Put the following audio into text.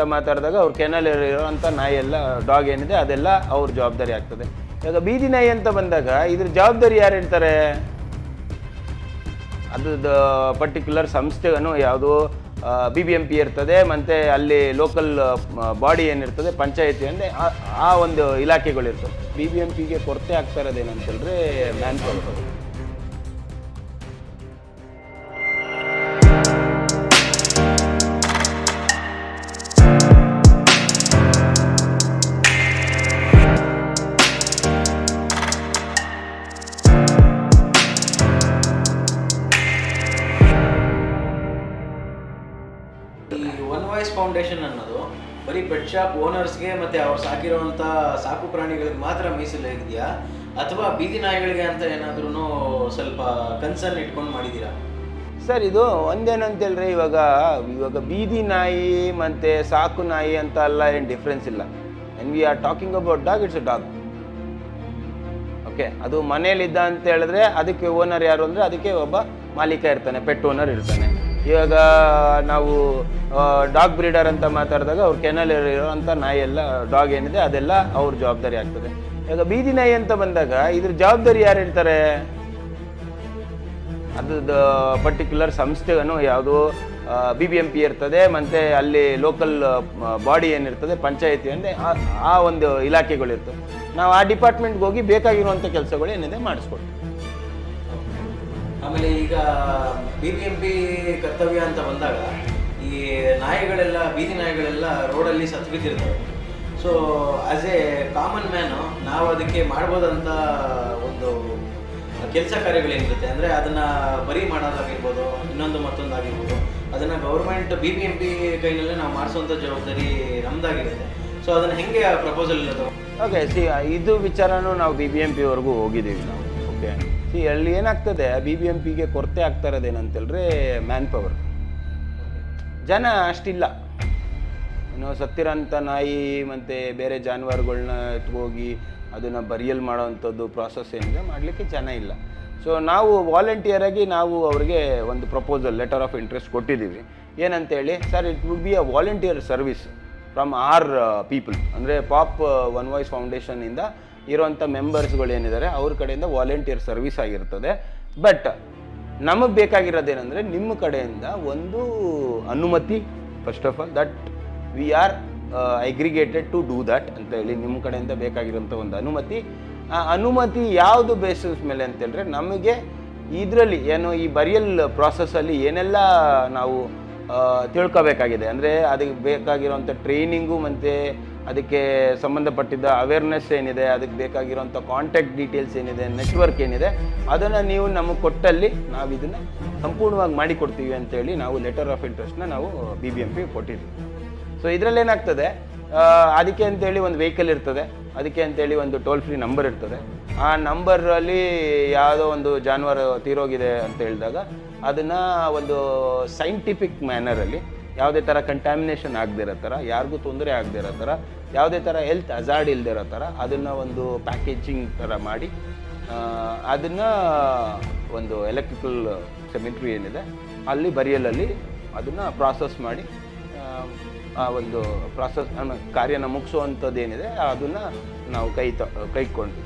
ಮಾತಾಡಿದಾಗ ಅವ್ರು ಕೆನಲ್ ಇರೋಂಥ ನಾಯಿ ಎಲ್ಲ ಡಾಗ್ ಏನಿದೆ ಅದೆಲ್ಲ ಅವ್ರ ಜವಾಬ್ದಾರಿ ಆಗ್ತದೆ. ಇವಾಗ ಬೀದಿ ನಾಯಿ ಅಂತ ಬಂದಾಗ ಇದ್ರ ಜವಾಬ್ದಾರಿ ಯಾರು ಇರ್ತಾರೆ? ಅದು ಪರ್ಟಿಕ್ಯುಲರ್ ಸಂಸ್ಥೆಗೂ ಯಾವುದೋ BBMP ಇರ್ತದೆ, ಮತ್ತು ಅಲ್ಲಿ ಲೋಕಲ್ ಬಾಡಿ ಏನಿರ್ತದೆ ಪಂಚಾಯತಿ ಅಂದರೆ ಆ ಒಂದು ಇಲಾಖೆಗಳಿರ್ತವೆ. BBMPಗೆ ಕೊರತೆ ಆಗ್ತಾ ಇರೋದೇನಂತೇಳಿದ್ರೆ ಮ್ಯಾನ್ ಪವರ್. ಈ ಒನ್ ವಾಯ್ಸ್ ಫೌಂಡೇಶನ್ ಅನ್ನೋದು ಬರೀ ಪೆಟ್ ಶಾಪ್ ಓನರ್ಸ್ಗೆ ಮತ್ತು ಅವ್ರು ಸಾಕಿರೋವಂಥ ಸಾಕು ಪ್ರಾಣಿಗಳಿಗೆ ಮಾತ್ರ ಮೀಸಲಿದೆಯಾ ಅಥವಾ ಬೀದಿ ನಾಯಿಗಳಿಗೆ ಅಂತ ಏನಾದ್ರೂ ಸ್ವಲ್ಪ ಕನ್ಸರ್ನ್ ಇಟ್ಕೊಂಡು ಮಾಡಿದ್ದೀರಾ? ಸರ್, ಇದು ಒಂದೇನಂತೇಳ್ರಿ, ಇವಾಗ ಬೀದಿ ನಾಯಿ ಮತ್ತು ಸಾಕು ನಾಯಿ ಅಂತ ಎಲ್ಲ ಏನು ಡಿಫ್ರೆನ್ಸ್ ಇಲ್ಲ. And we are talking about dog, it's a dog. Okay, ಅದು ಮನೇಲಿದ್ದ ಅಂತ ಹೇಳಿದ್ರೆ ಅದಕ್ಕೆ ಓನರ್ ಯಾರು ಅಂದರೆ ಅದಕ್ಕೆ ಒಬ್ಬ ಮಾಲೀಕ ಇರ್ತಾನೆ, ಪೆಟ್ ಓನರ್ ಇರ್ತಾನೆ. ಇವಾಗ ನಾವು ಡಾಗ್ ಬ್ರೀಡರ್ ಅಂತ ಮಾತಾಡಿದಾಗ ಅವ್ರು ಕೆನಲ್ ಇರೋಂಥ ನಾಯಿ ಎಲ್ಲ ಡಾಗ್ ಏನಿದೆ ಅದೆಲ್ಲ ಅವ್ರ ಜವಾಬ್ದಾರಿ ಆಗ್ತದೆ. ಇವಾಗ ಬೀದಿ ನಾಯಿ ಅಂತ ಬಂದಾಗ ಇದ್ರ ಜವಾಬ್ದಾರಿ ಯಾರು ಇರ್ತಾರೆ? ಅದು ಪರ್ಟಿಕ್ಯುಲರ್ ಸಂಸ್ಥೆಗೂ ಯಾವುದೋ BBMP ಇರ್ತದೆ, ಮತ್ತು ಅಲ್ಲಿ ಲೋಕಲ್ ಬಾಡಿ ಏನಿರ್ತದೆ ಪಂಚಾಯತಿ ಅಂದರೆ ಆ ಒಂದು ಇಲಾಖೆಗಳಿರ್ತವೆ. ನಾವು ಆ ಡಿಪಾರ್ಟ್ಮೆಂಟ್ಗೆ ಹೋಗಿ ಬೇಕಾಗಿರುವಂಥ ಕೆಲಸಗಳು ಏನಿದೆ ಮಾಡಿಸ್ಕೊಡ್ತೀವಿ. ಆಮೇಲೆ ಈಗ BBMP ಕರ್ತವ್ಯ ಅಂತ ಬಂದಾಗ ಈ ನಾಯಿಗಳೆಲ್ಲ ಬೀದಿ ನಾಯಿಗಳೆಲ್ಲ ರೋಡಲ್ಲಿ ಸತ್ಬಿದ್ದಿರ್ತವೆ. So as a common man ನಾವು ಅದಕ್ಕೆ ಮಾಡ್ಬೋದಂಥ ಒಂದು ಕೆಲಸ ಕಾರ್ಯಗಳೇನಿರುತ್ತೆ ಅಂದರೆ ಅದನ್ನು ಬರಿ ಮಾಡೋದಾಗಿರ್ಬೋದು, ಇನ್ನೊಂದು ಮತ್ತೊಂದು ಆಗಿರ್ಬೋದು, ಅದನ್ನು ಗೌರ್ಮೆಂಟ್ BBMP ಕೈನಲ್ಲೇ ನಾವು ಮಾಡಿಸೋಂಥ ಜವಾಬ್ದಾರಿ ನಮ್ಮದಾಗಿರುತ್ತೆ. ಸೊ ಅದನ್ನು ಹೆಂಗೆ ಪ್ರಪೋಸಲ್ ಇರೋದು? ಓಕೆ, ಇದು ವಿಚಾರನೂ ನಾವು BBMPವರೆಗೂ ಹೋಗಿದ್ದೀವಿ ನಾವು. ಓಕೆ, ಅಲ್ಲಿ ಏನಾಗ್ತದೆ, BBMPಗೆ ಕೊರತೆ ಆಗ್ತಾ ಇರೋದೇನಂತೇಳಿದ್ರೆ ಮ್ಯಾನ್ ಪವರ್. ಜನ ಅಷ್ಟಿಲ್ಲ. ಸತ್ತಿರೋಂಥ ನಾಯಿ ಮತ್ತು ಬೇರೆ ಜಾನುವಾರುಗಳನ್ನ ಎತ್ಕೋಗಿ ಅದನ್ನು ಬರಿಯಲ್ ಮಾಡೋವಂಥದ್ದು ಪ್ರಾಸೆಸ್ ಏನಿದೆ ಮಾಡಲಿಕ್ಕೆ ಜನ ಇಲ್ಲ. ಸೊ ನಾವು ವಾಲಂಟಿಯರಾಗಿ ನಾವು ಅವರಿಗೆ ಒಂದು ಪ್ರಪೋಸಲ್ ಲೆಟರ್ ಆಫ್ ಇಂಟ್ರೆಸ್ಟ್ ಕೊಟ್ಟಿದ್ದೀವಿ. ಏನಂತೇಳಿ, sir, it would be a volunteer service from our people, ಅಂದರೆ ಪಾಪ್ ಒನ್ ವಾಯ್ಸ್ ಫೌಂಡೇಶನಿಂದ ಇರೋವಂಥ ಮೆಂಬರ್ಸ್ಗಳು ಏನಿದ್ದಾರೆ ಅವ್ರ ಕಡೆಯಿಂದ ವಾಲಂಟಿಯರ್ ಸರ್ವಿಸ್ ಆಗಿರ್ತದೆ. ಬಟ್ ನಮಗೆ ಬೇಕಾಗಿರೋದೇನೆಂದರೆ ನಿಮ್ಮ ಕಡೆಯಿಂದ ಒಂದು ಅನುಮತಿ, first of all that we are aggregated to do that ಅಂತ ಹೇಳಿ ನಿಮ್ಮ ಕಡೆಯಿಂದ ಬೇಕಾಗಿರೋಂಥ ಒಂದು ಅನುಮತಿ. ಆ ಅನುಮತಿ ಯಾವುದು ಬೇಸಿಸ್ ಮೇಲೆ ಅಂತೇಳಿದ್ರೆ, ನಮಗೆ ಇದರಲ್ಲಿ ಏನು ಈ ಬರಿಯಲ್ ಪ್ರಾಸೆಸ್ಸಲ್ಲಿ ಏನೆಲ್ಲ ನಾವು ತಿಳ್ಕೊಬೇಕಾಗಿದೆ ಅಂದರೆ ಅದಕ್ಕೆ ಬೇಕಾಗಿರೋಂಥ ಟ್ರೈನಿಂಗು ಮತ್ತು ಅದಕ್ಕೆ ಸಂಬಂಧಪಟ್ಟಿದ್ದ ಅವೇರ್ನೆಸ್ ಏನಿದೆ, ಅದಕ್ಕೆ ಬೇಕಾಗಿರೋಂಥ ಕಾಂಟ್ಯಾಕ್ಟ್ ಡೀಟೇಲ್ಸ್ ಏನಿದೆ, ನೆಟ್ವರ್ಕ್ ಏನಿದೆ, ಅದನ್ನು ನೀವು ನಮಗೆ ಕೊಟ್ಟಲ್ಲಿ ನಾವು ಇದನ್ನು ಸಂಪೂರ್ಣವಾಗಿ ಮಾಡಿಕೊಡ್ತೀವಿ ಅಂತೇಳಿ ನಾವು ಲೆಟರ್ ಆಫ್ ಇಂಟ್ರೆಸ್ಟ್ನ ನಾವು BBMP ಕೊಟ್ಟಿದ್ದೀವಿ. ಸೊ ಇದರಲ್ಲಿ ಏನಾಗ್ತದೆ, ಅದಕ್ಕೆ ಅಂತೇಳಿ ಒಂದು ವೆಹಿಕಲ್ ಇರ್ತದೆ, ಅದಕ್ಕೆ ಅಂತೇಳಿ ಒಂದು ಟೋಲ್ ಫ್ರೀ ನಂಬರ್ ಇರ್ತದೆ. ಆ ನಂಬರಲ್ಲಿ ಯಾವುದೋ ಒಂದು ಜಾನುವಾರು ತೀರೋಗಿದೆ ಅಂತ ಹೇಳಿದಾಗ ಅದನ್ನು ಒಂದು ಸೈಂಟಿಫಿಕ್ ಮ್ಯಾನರಲ್ಲಿ ಯಾವುದೇ ಥರ ಕಂಟ್ಯಾಮಿನೇಷನ್ ಆಗದೇ ಇರೋ ಥರ, ಯಾರಿಗೂ ತೊಂದರೆ ಆಗದೇ ಇರೋ ಥರ, ಯಾವುದೇ ಥರ ಹೆಲ್ತ್ ಹಜಾರ್ಡ್ ಇಲ್ಲದೆ ಇರೋ ಥರ ಅದನ್ನು ಒಂದು ಪ್ಯಾಕೇಜಿಂಗ್ ಥರ ಮಾಡಿ ಅದನ್ನು ಒಂದು ಎಲೆಕ್ಟ್ರಿಕಲ್ ಸೆಮಿಟ್ರಿ ಏನಿದೆ ಅಲ್ಲಿ ಬರಿಯಲಲ್ಲಿ ಅದನ್ನು ಪ್ರಾಸೆಸ್ ಮಾಡಿ ಆ ಒಂದು ಪ್ರಾಸೆಸ್ ಕಾರ್ಯನ ಮುಗಿಸುವಂಥದ್ದು ಏನಿದೆ ಅದನ್ನು ನಾವು ಕೈಗೊಂಡು